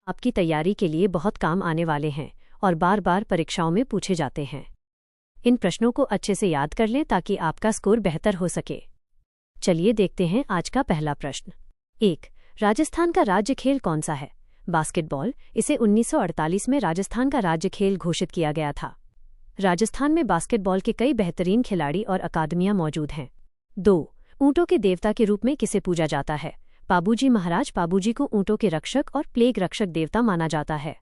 आपकी तैयारी के लिए बहुत काम आने वाले हैं और बार बार परीक्षाओं में पूछे जाते हैं। इन प्रश्नों को अच्छे से याद कर लें ताकि आपका स्कोर बेहतर हो सके। चलिए देखते हैं आज का पहला प्रश्न। 1. राजस्थान का राज्य खेल कौन सा है? बास्केटबॉल। इसे 1948 में राजस्थान का राज्य खेल घोषित किया गया था। राजस्थान में बास्केटबॉल के कई बेहतरीन खिलाड़ी और अकादमियां मौजूद हैं। 2. ऊंटों के देवता के रूप में किसे पूजा जाता है? पाबूजी महाराज। पाबूजी को ऊंटों के रक्षक और प्लेग रक्षक देवता माना जाता है।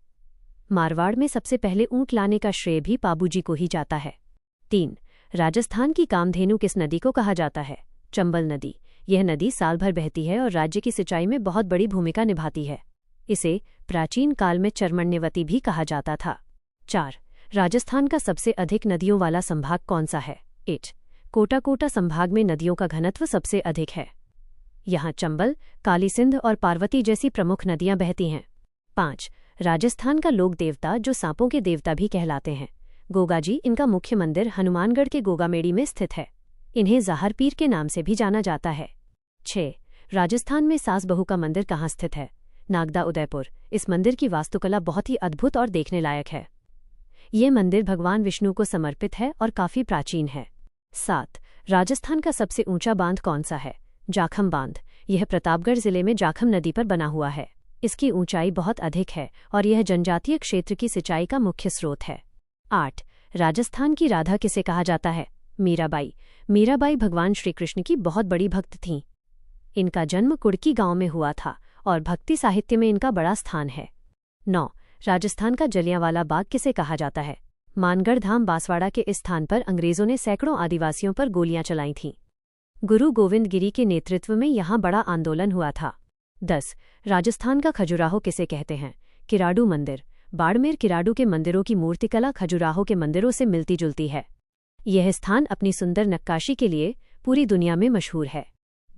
मारवाड़ में सबसे पहले ऊंट लाने का श्रेय भी पाबूजी को ही जाता है। 3. राजस्थान की कामधेनु किस नदी को कहा जाता है? चंबल नदी। यह नदी साल भर बहती है और राज्य की सिंचाई में बहुत बड़ी भूमिका निभाती है। इसे प्राचीन काल में चर्मण्यवती भी कहा जाता था। 4. राजस्थान का सबसे अधिक नदियों वाला संभाग कौन सा है? 8. कोटा संभाग में नदियों का घनत्व सबसे अधिक है। यहाँ चंबल, काली सिंध और पार्वती जैसी प्रमुख नदियां बहती हैं। 5. राजस्थान का लोक देवता जो सांपों के देवता भी कहलाते हैं, गोगाजी। इनका मुख्य मंदिर हनुमानगढ़ के गोगामेड़ी में स्थित है। इन्हें ज़ाहर पीर के नाम से भी जाना जाता है। 6. राजस्थान में सास बहू का मंदिर कहाँ स्थित है? नागदा, उदयपुर। इस मंदिर की वास्तुकला बहुत ही अद्भुत और देखने लायक है। ये मंदिर भगवान विष्णु को समर्पित है और काफी प्राचीन है। 7. राजस्थान का सबसे ऊंचा बांध कौन सा है? जाखम बांध। यह प्रतापगढ़ जिले में जाखम नदी पर बना हुआ है। इसकी ऊंचाई बहुत अधिक है और यह जनजातीय क्षेत्र की सिंचाई का मुख्य स्रोत है। 8. राजस्थान की राधा किसे कहा जाता है? मीराबाई। मीराबाई भगवान श्रीकृष्ण की बहुत बड़ी भक्त थीं। इनका जन्म कुड़की गांव में हुआ था और भक्ति साहित्य में इनका बड़ा स्थान है। 9. राजस्थान का जलियांवाला बाग किसे कहा जाता है? मानगढ़ धाम बांसवाड़ा के इस स्थान पर अंग्रेजों ने सैकड़ों आदिवासियों पर गोलियां चलाई थीं। गुरु गोविंद गिरी के नेतृत्व में यहां बड़ा आंदोलन हुआ था। 10. राजस्थान का खजुराहो किसे कहते हैं? किराडू मंदिर। बाड़मेर किराडू के मंदिरों की मूर्तिकला खजुराहो के मंदिरों से मिलती जुलती है। यह स्थान अपनी सुंदर नक्काशी के लिए पूरी दुनिया में मशहूर है।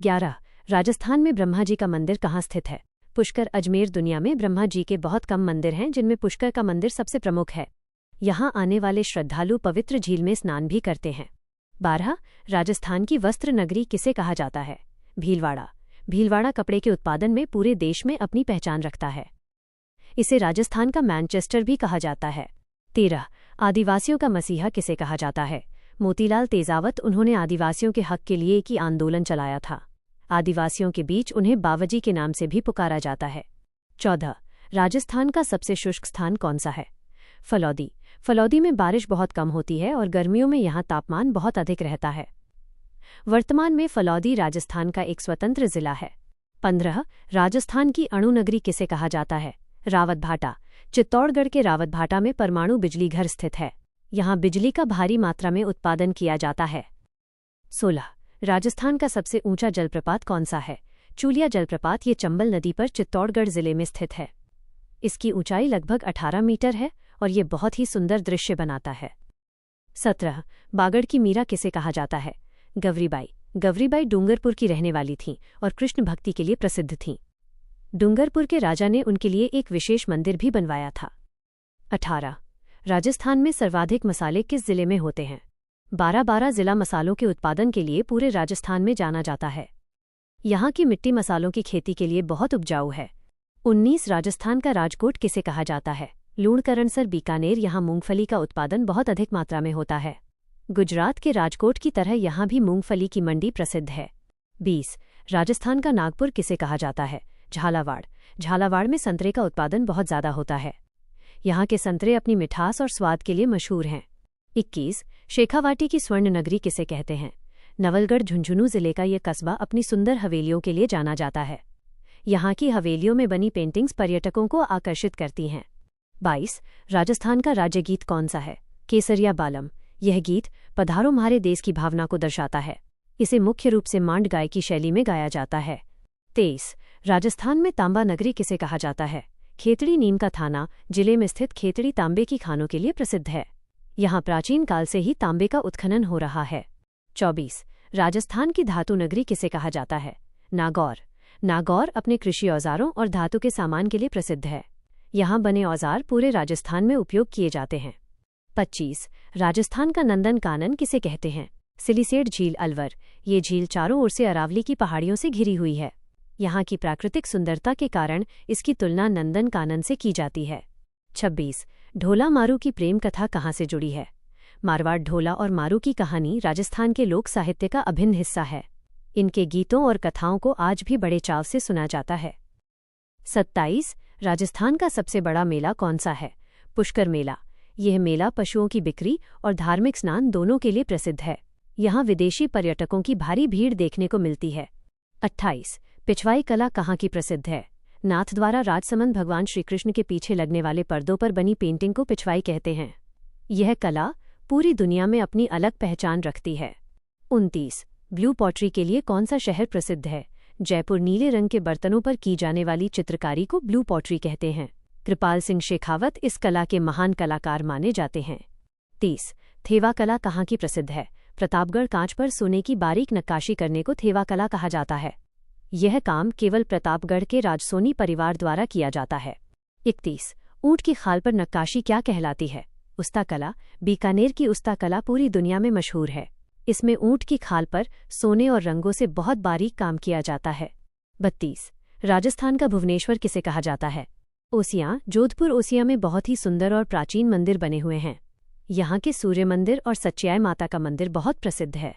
11. राजस्थान में ब्रह्मा जी का मंदिर कहाँ स्थित है? पुष्कर, अजमेर। दुनिया में ब्रह्मा जी के बहुत कम मंदिर हैं जिनमें पुष्कर का मंदिर सबसे प्रमुख है। यहाँ आने वाले श्रद्धालु पवित्र झील में स्नान भी करते हैं। 12. राजस्थान की वस्त्र नगरी किसे कहा जाता है? भीलवाड़ा। भीलवाड़ा कपड़े के उत्पादन में पूरे देश में अपनी पहचान रखता है। इसे राजस्थान का मैनचेस्टर भी कहा जाता है। 13. आदिवासियों का मसीहा किसे कहा जाता है? मोतीलाल तेजावत। उन्होंने आदिवासियों के हक के लिए एक ही आंदोलन चलाया था। आदिवासियों के बीच उन्हें बावजी के नाम से भी पुकारा जाता है। 14. राजस्थान का सबसे शुष्क स्थान कौन सा है? फलौदी। फलौदी में बारिश बहुत कम होती है और गर्मियों में यहाँ तापमान बहुत अधिक रहता है। वर्तमान में फलौदी राजस्थान का एक स्वतंत्र जिला है। 15. राजस्थान की अणु नगरी किसे कहा जाता है? रावतभाटा। चित्तौड़गढ़ के रावतभाटा में परमाणु बिजली घर स्थित है। यहाँ बिजली का भारी मात्रा में उत्पादन किया जाता है। 16. राजस्थान का सबसे ऊंचा जलप्रपात कौन सा है? चूलिया जलप्रपात। ये चंबल नदी पर चित्तौड़गढ़ जिले में स्थित है। इसकी ऊंचाई लगभग 18 मीटर है और ये बहुत ही सुंदर दृश्य बनाता है। 17. बागड़ की मीरा किसे कहा जाता है? गवरीबाई। गवरीबाई डूंगरपुर की रहने वाली थीं और कृष्ण भक्ति के लिए प्रसिद्ध थीं। डूंगरपुर के राजा ने उनके लिए एक विशेष मंदिर भी बनवाया था। 18. राजस्थान में सर्वाधिक मसाले किस जिले में होते हैं? 12 जिला मसालों के उत्पादन के लिए पूरे राजस्थान में जाना जाता है। यहाँ की मिट्टी मसालों की खेती के लिए बहुत उपजाऊ है। 19. राजस्थान का राजकोट किसे कहा जाता है? लूणकरणसर, बीकानेर। यहाँ मूंगफली का उत्पादन बहुत अधिक मात्रा में होता है। गुजरात के राजकोट की तरह यहाँ भी मूंगफली की मंडी प्रसिद्ध है। 20. राजस्थान का नागपुर किसे कहा जाता है? झालावाड़। झालावाड़ में संतरे का उत्पादन बहुत ज्यादा होता है। यहाँ के संतरे अपनी मिठास और स्वाद के लिए मशहूर हैं। 21. शेखावाटी की स्वर्ण नगरी किसे कहते हैं? नवलगढ़। झुंझुनू जिले का ये कस्बा अपनी सुंदर हवेलियों के लिए जाना जाता है। यहाँ की हवेलियों में बनी पेंटिंग्स पर्यटकों को आकर्षित करती हैं। 22. राजस्थान का राज्य गीत कौन सा है? केसरिया बालम। यह गीत पधारो म्हारे देश की भावना को दर्शाता है। इसे मुख्य रूप से मांड गाय की शैली में गाया जाता है। 23. राजस्थान में तांबा नगरी किसे कहा जाता है? खेतड़ी। नीम का थाना जिले में स्थित खेतड़ी तांबे की खानों के लिए प्रसिद्ध है। यहाँ प्राचीन काल से ही तांबे का उत्खनन हो रहा है। 24. राजस्थान की धातु नगरी किसे कहा जाता है? नागौर। नागौर अपने कृषि औजारों और धातु के सामान के लिए प्रसिद्ध है। यहाँ बने औजार पूरे राजस्थान में उपयोग किए जाते हैं। 25. राजस्थान का नंदन कानन किसे कहते हैं? सिलिसेट झील, अलवर। ये झील चारों ओर से अरावली की पहाड़ियों से घिरी हुई है। यहाँ की प्राकृतिक सुंदरता के कारण इसकी तुलना नंदन कानन से की जाती है। 26. ढोला मारू की प्रेम कथा कहाँ से जुड़ी है? मारवाड़ ढोला और मारू की कहानी राजस्थान के लोक साहित्य का अभिन्न हिस्सा है। इनके गीतों और कथाओं को आज भी बड़े चाव से सुना जाता है। 27. राजस्थान का सबसे बड़ा मेला कौन सा है? पुष्कर मेला। यह मेला पशुओं की बिक्री और धार्मिक स्नान दोनों के लिए प्रसिद्ध है। यहाँ विदेशी पर्यटकों की भारी भीड़ देखने को मिलती है। 28. पिछवाई कला कहाँ की प्रसिद्ध है? नाथद्वारा राजसमंद भगवान श्रीकृष्ण के पीछे लगने वाले पर्दों पर बनी पेंटिंग को पिछवाई कहते हैं। यह कला पूरी दुनिया में अपनी अलग पहचान रखती है। 29. ब्लू पॉटरी के लिए कौन सा शहर प्रसिद्ध है? जयपुर। नीले रंग के बर्तनों पर की जाने वाली चित्रकारी को ब्लू पॉटरी कहते हैं। कृपाल सिंह शेखावत इस कला के महान कलाकार माने जाते हैं। 30. थेवा कला कहाँ की प्रसिद्ध है? प्रतापगढ़। कांच पर सोने की बारीक नक्काशी करने को थेवा कला कहा जाता है। यह काम केवल प्रतापगढ़ के राजसोनी परिवार द्वारा किया जाता है। 31. ऊंट की खाल पर नक्काशी क्या कहलाती है? उस्ता कला। बीकानेर की उस्ता कला पूरी दुनिया में मशहूर है। इसमें ऊंट की खाल पर सोने और रंगों से बहुत बारीक काम किया जाता है। 32. राजस्थान का भुवनेश्वर किसे कहा जाता है? ओसियां। जोधपुर ओसियां में बहुत ही सुंदर और प्राचीन मंदिर बने हुए हैं। यहाँ के सूर्य मंदिर और सच्चियाई माता का मंदिर बहुत प्रसिद्ध है।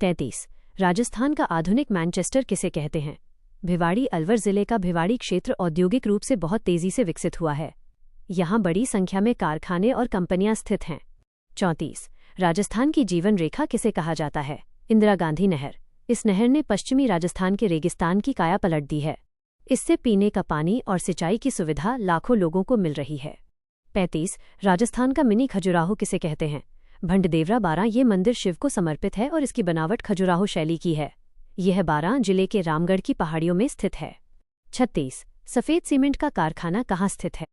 33. राजस्थान का आधुनिक मैनचेस्टर किसे कहते हैं? भिवाड़ी। अलवर जिले का भिवाड़ी क्षेत्र औद्योगिक रूप से बहुत तेजी से विकसित हुआ है। यहाँ बड़ी संख्या में कारखाने और कंपनियां स्थित हैं। 34. राजस्थान की जीवन रेखा किसे कहा जाता है? इंदिरा गांधी नहर। इस नहर ने पश्चिमी राजस्थान के रेगिस्तान की काया पलट दी है। इससे पीने का पानी और सिंचाई की सुविधा लाखों लोगों को मिल रही है। 35. राजस्थान का मिनी खजुराहो किसे कहते हैं? भंडदेवरा। 12. ये मंदिर शिव को समर्पित है और इसकी बनावट खजुराहो शैली की है। यह 12 जिले के रामगढ़ की पहाड़ियों में स्थित है। 36. सफेद सीमेंट का कारखाना कहाँ स्थित है?